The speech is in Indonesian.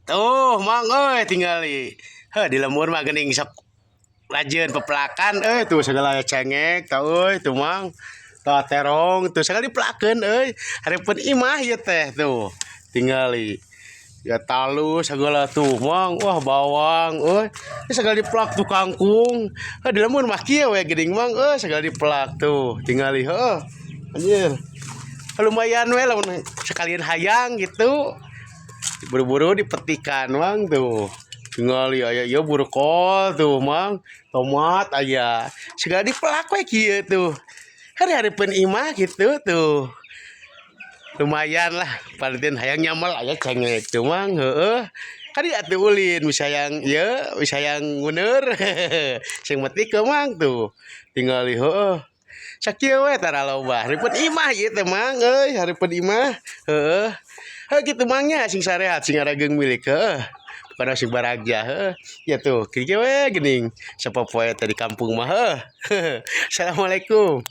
Tuh, mang tinggali. Di lemur mah geuning sok rajin pepelakan tuh segala cengek tah tuh mang. Tah terong tuh segala dipelakeun hareupeun imah ieu teh tuh. Tingali. Ya talu segala tuh mang wah bawang segala dipelak tuh kangkung. Di lemur mah kieu we geuning mang segala dipelak tuh. Tingali anjir. Lumayan we lamun sekalian hayang gitu. Buru-buru dipetikan mang tuh tinggal ya buru kol tuh mang tomat aya segala dipelak we kieu tuh hari-hari pun imah gitu tuh lumayan lah paling hayang nyamal aya cengek tuh mang kan dia tuh ulin misayang ya misayang nguneur sing metik ke mang tuh tinggal sakieu we tara loba hareupeun imah ieu teh mang hareupeun imah gitu mangnya sing sarehat sing arageung milik bukan sing baraja ya tuh kieu we geuning sapopoe teh di kampung mah Assalamualaikum.